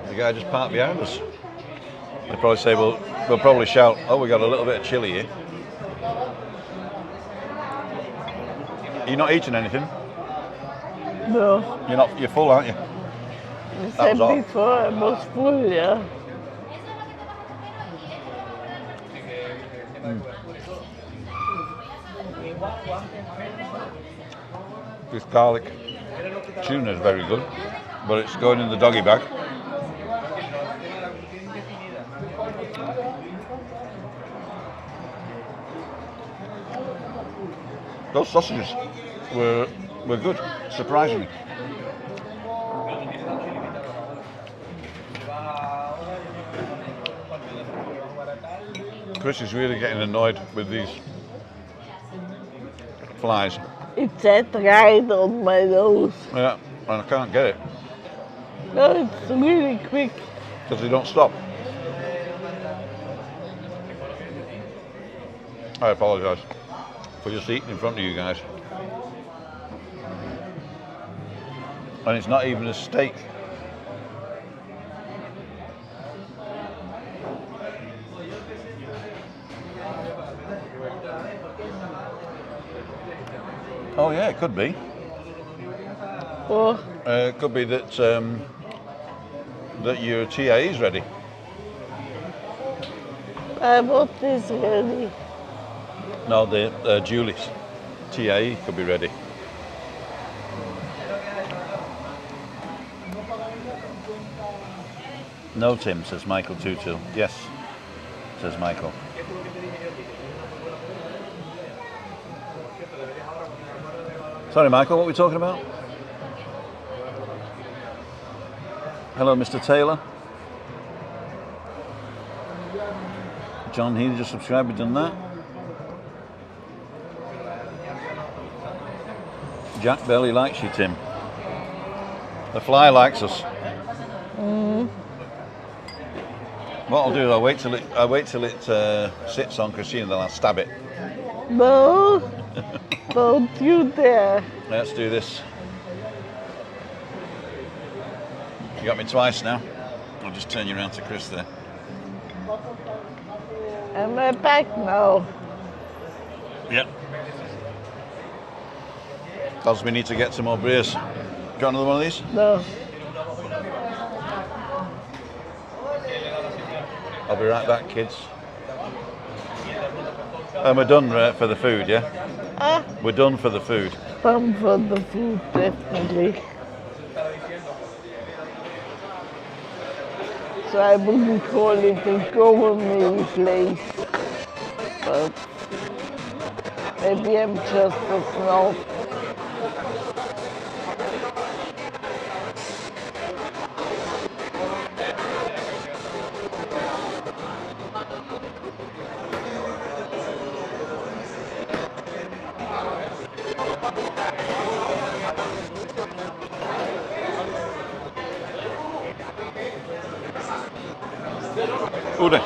The guy just parked behind us. They probably say, well, we'll probably shout, oh, we got a little bit of chili here. You're not eating anything?
No.
You're full, aren't you?
You
That
said
was all.
before I was full, yeah?
This garlic tuna is very good, but it's going in the doggy bag. Those sausages were good, surprisingly. Chris is really getting annoyed with these flies.
It's set right on my nose.
Yeah, and I can't get it
No, it's really quick.
because they don't stop. I apologise for just eating in front of you guys. And it's not even a steak. Oh yeah, it could be.
Oh,
It could be that that your TA is ready.
I bought this ready.
No, the Julie's TA could be ready. No, Tim, says Michael Tutu. Yes, says Michael. Sorry, Michael, what were we talking about? Hello, Mr. Taylor. John Healy just subscribed, we've done that. Jack Belly likes you, Tim. The fly likes us. What I'll do is I'll wait till it sits on Christina, then I'll stab it.
No, don't you dare.
Let's do this. You got me twice now. I'll just turn you around to Chris there.
Am I back now?
Yep. Because we need to get some more beers. Got another one of these?
No.
I'll be right back, kids. And we're done for the food, yeah?
Ah,
We're done for the food.
some for the food, definitely. So I wouldn't call it a gourmet place, but maybe I'm just a snob.
Ude.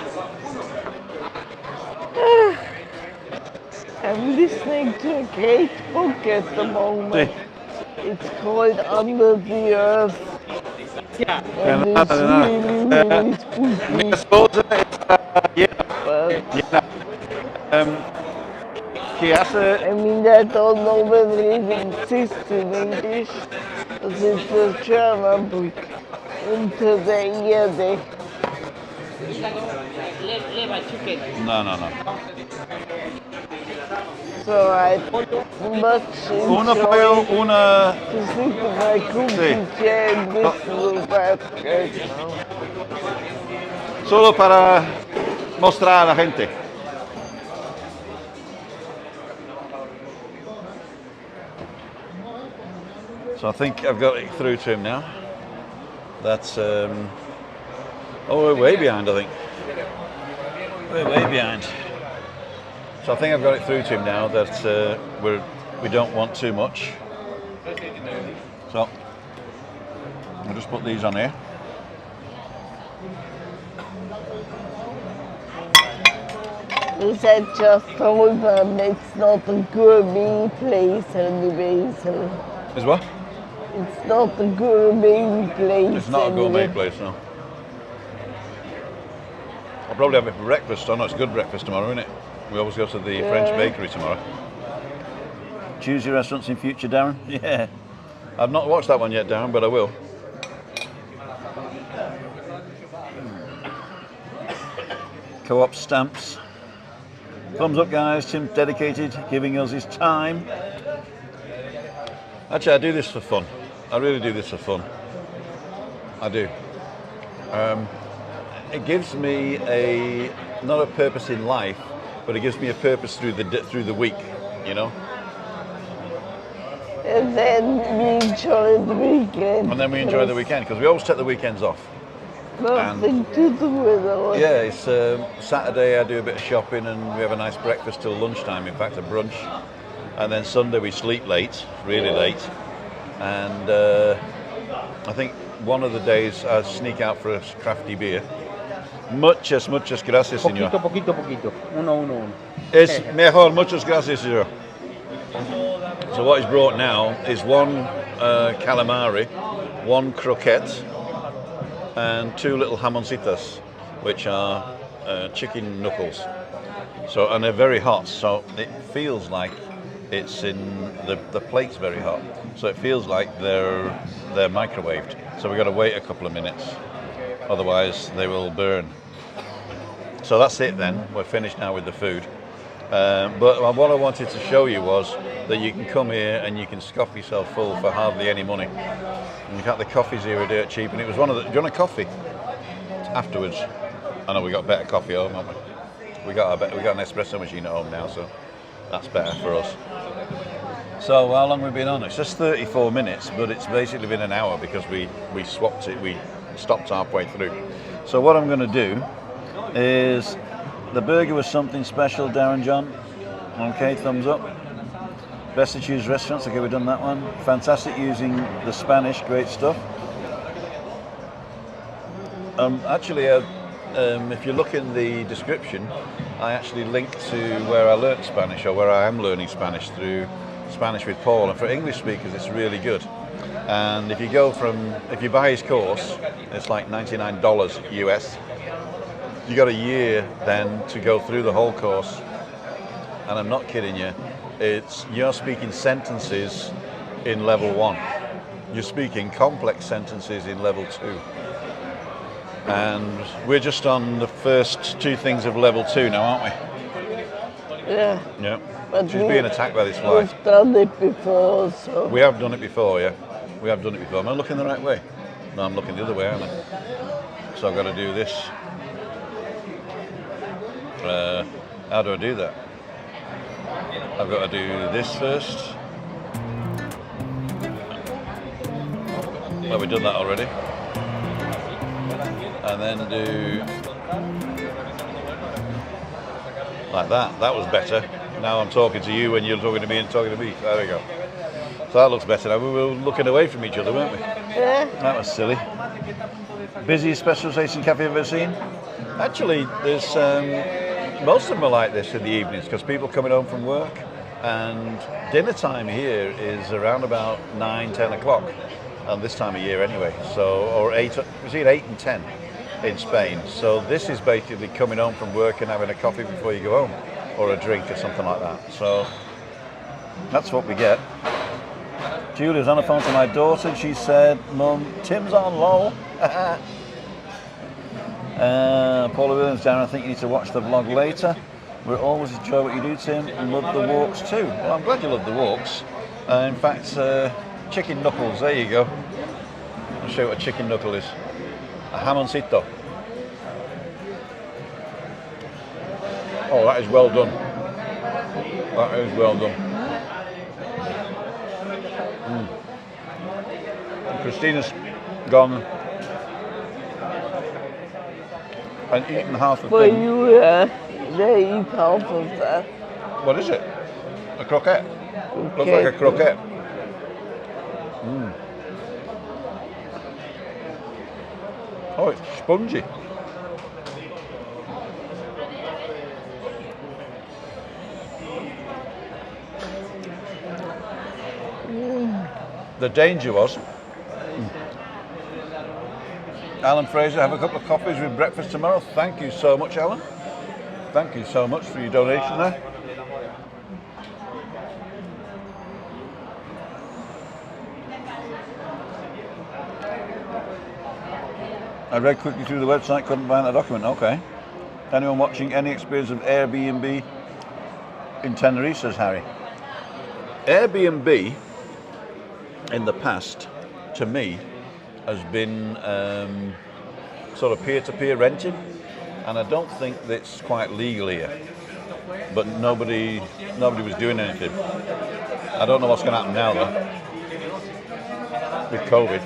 I'm listening to a great book at the moment. It's called Under the Earth. And it's really, really spooky. But, I mean, I don't know whether it exists in English, because it's a German book. Into the Erde.
No.
So I much enjoy
Una.
to sleep in my comfy chair and listen about right now.
Solo para mostrar a la gente. So I think I've got it through to him now. That's oh, we're way behind, I think. We're way behind. So I think I've got it through to him now that we don't want too much. So I'll just put these on here.
Because I just told them it's not a gourmet place anyway, so
Is what?
it's not a gourmet place.
It's not a gourmet
anyway.
place, no. I'll probably have it for breakfast. I know it's good breakfast tomorrow, isn't it? We always go to the French bakery tomorrow. Choose your restaurants in future, Darren? Yeah. I've not watched that one yet, Darren, but I will. Co-op stamps. Thumbs up, guys. Tim's dedicated, giving us his time. Actually, I do this for fun. I really do this for fun. I do. It gives me not a purpose in life, but it gives me a purpose through the week, you know.
And then we enjoy the weekend.
And then we enjoy the weekend because we always take the weekends off.
Nothing to do with it.
Yeah, it's Saturday I do a bit of shopping and we have a nice breakfast till lunchtime, in fact a brunch. And then Sunday we sleep late, really late. And I think one of the days I sneak out for a crafty beer. Muchas gracias, señor.
Poquito. Uno.
Es mejor, muchas gracias, señor. So what he's brought now is one calamari, one croquette, and 2 little jamoncitos, which are chicken knuckles. So, and they're very hot, so it feels like it's in the plate's very hot, so it feels like they're microwaved. So we've got to wait a couple of minutes, otherwise they will burn. So that's it then. We're finished now with the food. But what I wanted to show you was that you can come here and you can scoff yourself full for hardly any money. And in fact, the coffees here are dirt cheap, and it was one of the. Do you want a coffee? Afterwards, I know we got better coffee at home, haven't we? We got an espresso machine at home now, so that's better for us. So how long have we been on? It's just 34 minutes, but it's basically been an hour because we swapped it. We stopped halfway through. So what I'm going to do is the burger was something special, Darren John. Okay, thumbs up. Best to choose restaurants. Okay, we've done that one. Fantastic using the Spanish. Great stuff. Actually, if you look in the description, I actually link to where I learnt Spanish, or where I am learning Spanish through Spanish with Paul. And for English speakers, it's really good. And if you buy his course, it's like $99 US. You got a year then to go through the whole course. And I'm not kidding you. You're speaking sentences in level 1. You're speaking complex sentences in level 2. And we're just on the first 2 things of level 2 now, aren't we?
Yeah.
Yeah.
But
She's being attacked by this fly.
We've done it before, so.
We have done it before, yeah. We have done it before. Am I looking the right way? No, I'm looking the other way, aren't I? So I've got to do this. How do I do that? I've got to do this first. Well, we've done that already. And then do like that. That was better. Now I'm talking to you and you're talking to me and talking to me. There we go. So that looks better now. We were looking away from each other, weren't we?
Yeah.
That was silly. Busiest specialisation cafe I've ever seen? Actually, there's most of them are like this in the evenings because people coming home from work, and dinner time here is around about 9-10 o'clock, and this time of year anyway. So, or 8, between 8 and 10 in Spain. So this is basically coming home from work and having a coffee before you go home, or a drink or something like that. So that's what we get. Julia's on the phone to my daughter. She said, "Mum, Tim's on lol." Paula Williams, Darren, I think you need to watch the vlog later. We'll always enjoy what you do, Tim, and love the walks too. Well, I'm glad you love the walks. In fact, chicken knuckles, there you go. I'll show you what a chicken knuckle is. A jamoncito. Oh, that is well done. That is well done. Christina's gone and eaten half the
For
thing.
you, they eat half of that.
What is it? A croquette? Looks like a croquette. Oh, it's spongy. The danger was, Alan Fraser, have a couple of coffees with breakfast tomorrow. Thank you so much, Alan. Thank you so much for your donation there. I read quickly through the website, couldn't find that document. Okay. Anyone watching any experience of Airbnb in Tenerife, says Harry. Airbnb in the past, to me, has been sort of peer-to-peer renting, and I don't think that's quite legal here. But nobody was doing anything. I don't know what's going to happen now though, with COVID.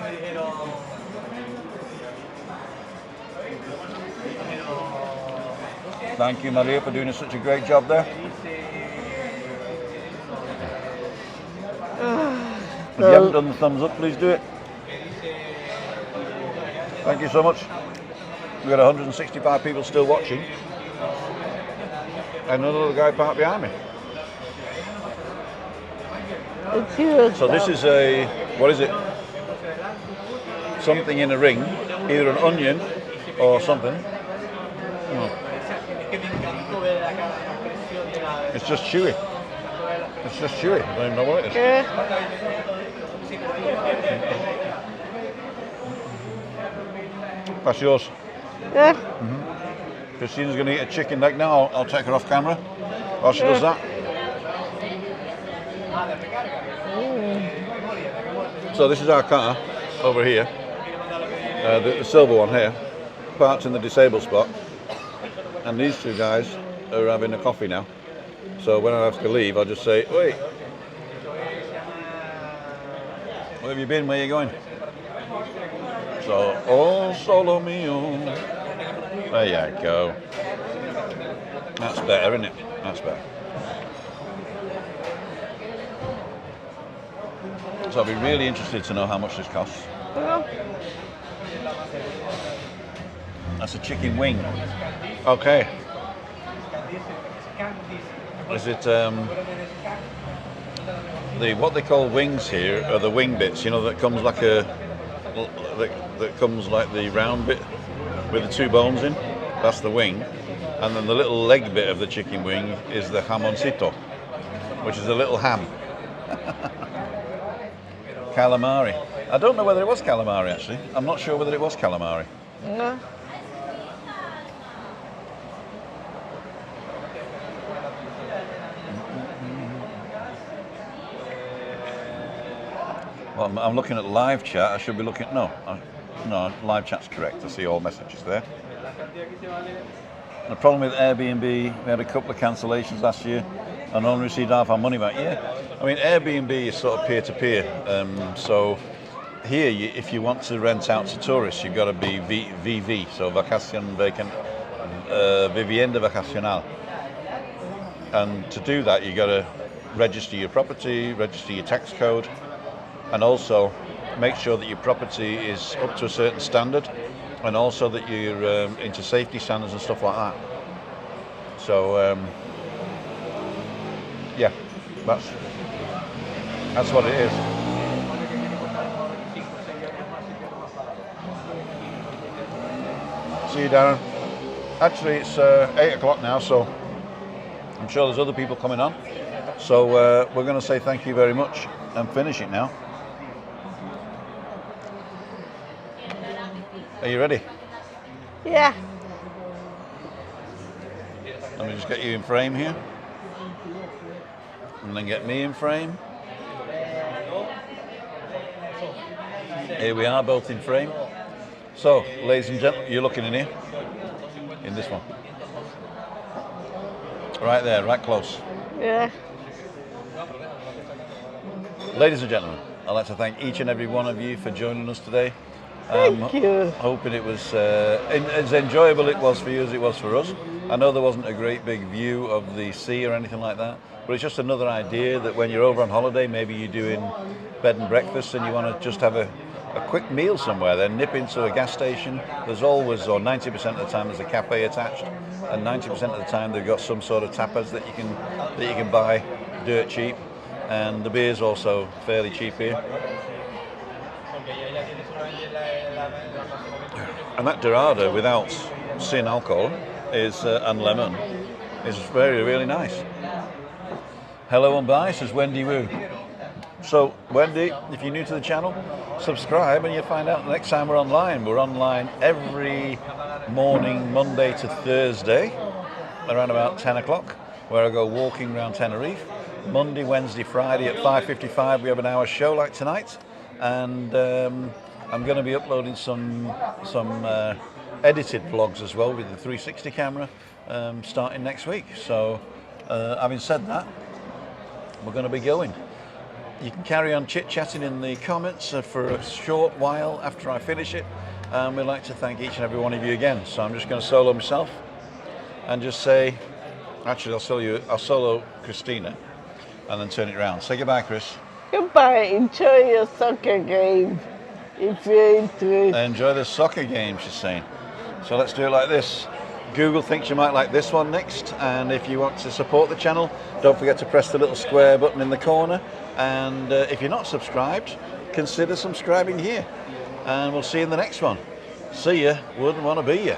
Thank you, Maria, for doing such a great job there. If you haven't done the thumbs up, please do it. Thank you so much. We've got 165 people still watching. And another guy parked behind me.
It's huge.
So this is a, what is it? Something in a ring, either an onion or something. Oh. It's just chewy. It's just chewy. I don't even know what it is.
Yeah.
That's yours.
Yeah.
Christina's going to eat a chicken leg now. I'll take her off camera while she does that. So this is our car over here, the silver one here, parked in the disabled spot. And these two guys are having a coffee now. So when I have to leave, I'll just say, wait, where have you been? Where are you going? So, oh, solo mio. There you go. That's better, isn't it? That's better. So I'll be really interested to know how much this costs. That's a chicken wing. Okay. Is it the what they call wings here are the wing bits? You know, that comes like a that comes like the round bit with the two bones in. That's the wing, and then the little leg bit of the chicken wing is the jamoncito, which is a little ham. Calamari. I don't know whether it was calamari actually. I'm not sure whether it was calamari.
No.
Well, I'm looking at live chat. I should be looking. No, live chat's correct. I see all messages there. The problem with Airbnb, we had a couple of cancellations last year and only received half our money back. Yeah, I mean Airbnb is sort of peer-to-peer. So here, if you want to rent out to tourists, you've got to be VV, so Vivienda Vacacional. And to do that, you've got to register your property, register your tax code, and also make sure that your property is up to a certain standard, and also that you're into safety standards and stuff like that. So yeah, that's what it is. See you, Darren. Actually, it's 8 o'clock now, so I'm sure there's other people coming on. So we're going to say thank you very much and finish it now. Are you ready?
Yeah.
Let me just get you in frame here. And then get me in frame. Here we are, both in frame. So, ladies and gentlemen, you're looking in here. In this one. Right there, right close.
Yeah.
Ladies and gentlemen, I'd like to thank each and every one of you for joining us today.
Thank you.
Hoping it was as enjoyable it was for you as it was for us. I know there wasn't a great big view of the sea or anything like that, but it's just another idea that when you're over on holiday, maybe you're doing bed and breakfast and you want to just have a quick meal somewhere, then nip into a gas station. There's always, or 90% of the time, there's a cafe attached, and 90% of the time they've got some sort of tapas that you can buy dirt cheap, and the beer's also fairly cheap here. And that dorado without sin alcohol is and lemon is really nice. Hello and bye, says Wendy Wu. So, Wendy, if you're new to the channel, subscribe and you'll find out the next time we're online. We're online every morning, Monday to Thursday, around about 10 o'clock, where I go walking around Tenerife. Monday, Wednesday, Friday at 5:55, we have an hour show like tonight. And I'm going to be uploading some edited vlogs as well with the 360 camera starting next week. So, having said that, we're going to be going. You can carry on chit-chatting in the comments for a short while after I finish it. We'd like to thank each and every one of you again. So I'm just going to solo myself and just say, actually I'll solo Christina and then turn it around. Say goodbye, Chris.
Goodbye. Enjoy your soccer game if you're interested.
Enjoy the soccer game, she's saying. So let's do it like this. Google thinks you might like this one next, and if you want to support the channel, don't forget to press the little square button in the corner, and if you're not subscribed, consider subscribing here, and we'll see you in the next one. See ya, wouldn't want to be ya.